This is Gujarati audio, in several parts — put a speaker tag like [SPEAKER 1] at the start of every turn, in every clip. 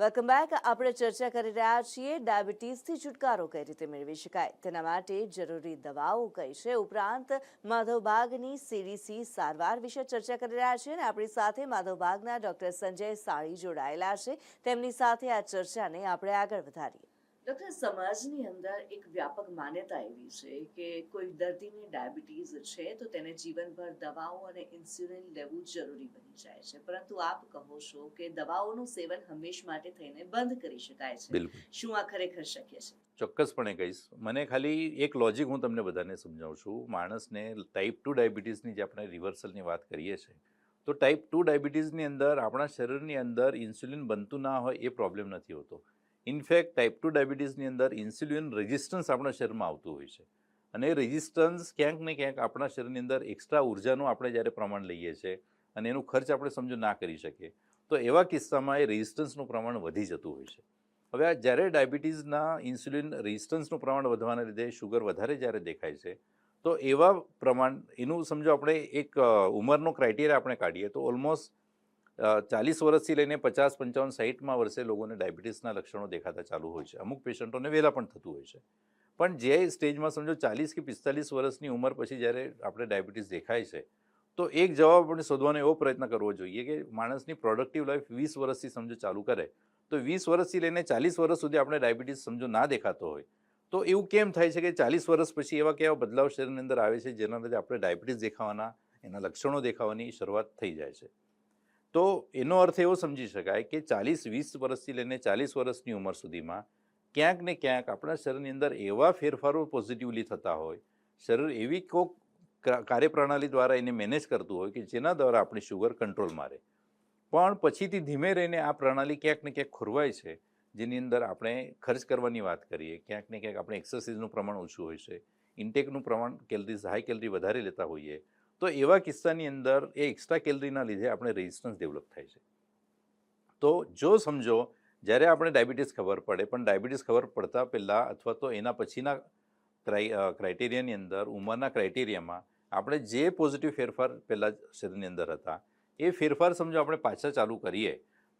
[SPEAKER 1] Welcome back. આપણે ચર્ચા કરી રહ્યા છીએ ડાયાબિટીસથી છુટકારો કઈ રીતે મેળવી શકાય તેના માટે જરૂરી દવાઓ કઈ છે, ઉપરાંત માધવબાગની સીડીસી સારવાર વિશે ચર્ચા કરી રહ્યા છીએ અને આપણી સાથે માધવબાગના ડોક્ટર સંજય સાળી જોડાયેલા છે. તેમની સાથે આ ચર્ચાને આપણે આગળ વધારીએ. ડોક્ટર, સમાજની અંદર એક વ્યાપક માન્યતા એવી છે કે કોઈ દર્દીને ડાયાબિટીસ છે તો તેને જીવનભર દવાઓ અને ઇન્સ્યુલિન લેવું જરૂરી બની જાય છે, પરંતુ આપ કહો છો કે દવાઓનું સેવન હંમેશ માટે થઈને બંધ કરી શકાય છે.
[SPEAKER 2] બિલકુલ
[SPEAKER 1] શું આ ખરેખર શક્ય છે?
[SPEAKER 2] ચોક્કસપણે કહીશ. મને ખાલી એક લોજિક હું તમને બધાને સમજાવું છું. માણસને ટાઈપ 2 ડાયાબિટીસની જે આપણે રિવર્સલની વાત કરીએ છીએ, તો ટાઈપ 2 ડાયાબિટીસની અંદર આપણા શરીરની અંદર ઇન્સ્યુલિન બનતું ના હોય એ પ્રોબ્લેમ નથી હોતો. ઇનફેક્ટ ટાઈપ 2 ડાયાબિટીસની અંદર ઇન્સ્યુલિન રેઝિસ્ટન્સ આપણા શરીરમાં આવતું હોય છે, અને એ રેઝિસ્ટન્સ ક્યાંક ને ક્યાંક આપણા શરીરની અંદર એક્સ્ટ્રા ઉર્જાનું આપણે જ્યારે પ્રમાણ લઈએ છીએ અને એનું ખર્ચ આપણે સમજો ના કરી શકીએ, તો એવા કિસ્સામાં એ રેઝિસ્ટન્સનું પ્રમાણ વધી જતું હોય છે. હવે આ જ્યારે ડાયાબિટીસના ઇન્સ્યુલિન રેઝિસ્ટન્સનું પ્રમાણ વધવાના લીધે શુગર વધારે જ્યારે દેખાય છે, તો એવા પ્રમાણ એનું સમજો આપણે એક ઉંમરનો ક્રાઇટેરિયા આપણે કાઢીએ તો ઓલમોસ્ટ 40 વર્ષથી લઈને 50, 55, 60માં વર્ષે લોકોને ડાયાબિટીસના લક્ષણો દેખાતા ચાલુ હોય છે. અમુક પેશન્ટોને વહેલા પણ થતું હોય છે. પણ જે સ્ટેજમાં સમજો 40 કે 45 વર્ષની ઉંમર પછી જ્યારે આપણે ડાયાબિટીસ દેખાય છે, તો એક જવાબ આપણે શોધવાનો એવો પ્રયત્ન કરવો જોઈએ કે માણસની પ્રોડક્ટિવ લાઈફ 20 વર્ષથી સમજો ચાલુ કરે, તો 20 વર્ષથી લઈને 40 વર્ષ સુધી આપણે ડાયાબિટીસ સમજો ના દેખાતો હોય, તો એવું કેમ થાય છે કે 40 વર્ષ પછી એવા કેવા બદલાવ શરીરની અંદર આવે છે જેના લીધે આપણે ડાયાબિટીસ દેખાવાના, એના લક્ષણો દેખાવાની શરૂઆત થઈ જાય છે? તો એનો અર્થ એવો સમજી શકાય કે 40-20 વર્ષથી લઈને 40 વર્ષની ઉંમર સુધીમાં ક્યાંક ને ક્યાંક આપણા શરીરની અંદર એવા ફેરફારો પોઝિટિવલી થતા હોય, શરીર એવી કોઈક કાર્યપ્રણાલી દ્વારા એને મેનેજ કરતું હોય કે જેના દ્વારા આપણી શુગર કંટ્રોલમાં રહે. પણ પછીથી ધીમે રહીને આ પ્રણાલી ક્યાંક ને ક્યાંક ખોરવાય છે, જેની અંદર આપણે ખર્ચ કરવાની વાત કરીએ, ક્યાંક ને ક્યાંક આપણે એક્સરસાઇઝનું પ્રમાણ ઓછું હોય છે, ઇન્ટેકનું પ્રમાણ કેલરીઝ હાઈ કેલરી વધારે લેતા હોઈએ, તો એવા કિસ્સાની અંદર એ એક્સ્ટ્રા કેલરીના લીધે આપણે રેઝિસ્ટન્સ ડેવલપ થાય છે. તો જો સમજો જ્યારે આપણે ડાયાબિટીસ ખબર પડે, પણ ડાયાબિટીસ ખબર પડતા પહેલાં અથવા તો એના પછીના ક્રાઇટેરિયાની અંદર, ઉંમરના ક્રાઇટેરિયામાં આપણે જે પોઝિટિવ ફેરફાર પહેલાં શરીરની અંદર હતા એ ફેરફાર સમજો આપણે પાછા ચાલુ કરીએ,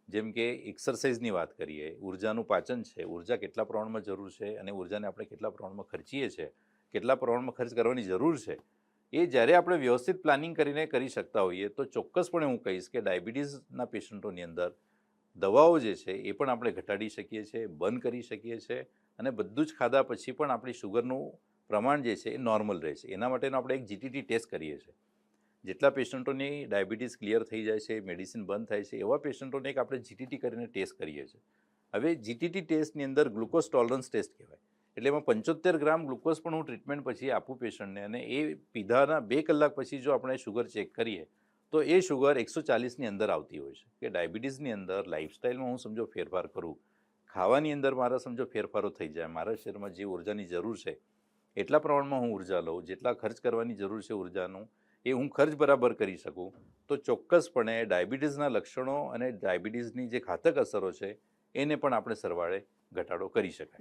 [SPEAKER 2] જેમ કે એક્સરસાઇઝની વાત કરીએ, ઉર્જાનું પાચન છે, ઉર્જા કેટલા પ્રમાણમાં જરૂર છે અને ઉર્જાને આપણે કેટલા પ્રમાણમાં ખર્ચીએ છીએ, કેટલા પ્રમાણમાં ખર્ચ કરવાની જરૂર છે, એ જ્યારે આપણે વ્યવસ્થિત પ્લાનિંગ કરીને કરી શકતા હોઈએ તો ચોક્કસપણે હું કહીશ કે ડાયાબિટીસના પેશન્ટોની અંદર દવાઓ જે છે એ પણ આપણે ઘટાડી શકીએ છીએ, બંધ કરી શકીએ છીએ, અને બધું જ ખાધા પછી પણ આપણી શુગરનું પ્રમાણ જે છે એ નોર્મલ રહે છે. એના માટેનો આપણે એક જીટીટી ટેસ્ટ કરીએ છીએ. જેટલા પેશન્ટોની ડાયાબિટીસ ક્લિયર થઈ જાય છે, મેડિસિન બંધ થાય છે, એવા પેશન્ટોને એક આપણે જીટીટી કરીને ટેસ્ટ કરીએ છીએ. હવે જીટીટી ટેસ્ટની અંદર ગ્લુકોઝ ટોલરન્સ ટેસ્ટ કહેવાય, એટલે એમાં 75 ગ્રામ ગ્લુકોઝ પણ હું ટ્રીટમેન્ટ પછી આપું પેશન્ટને, અને એ પીધાના 2 કલાક પછી જો આપણે શુગર ચેક કરીએ તો એ શુગર 140ની અંદર આવતી હોય છે. કે ડાયાબિટીસની અંદર લાઇફસ્ટાઈલમાં હું સમજો ફેરફાર કરું, ખાવાની અંદર મારા સમજો ફેરફારો થઈ જાય, મારા શરીરમાં જે ઉર્જાની જરૂર છે એટલા પ્રમાણમાં હું ઉર્જા લઉં, જેટલા ખર્ચ કરવાની જરૂર છે ઉર્જાનું એ હું ખર્ચ બરાબર કરી શકું, તો ચોક્કસપણે ડાયાબિટીસના લક્ષણો અને ડાયાબિટીસની જે ઘાતક અસરો છે એને પણ આપણે સરવાળે ઘટાડો કરી શકાય.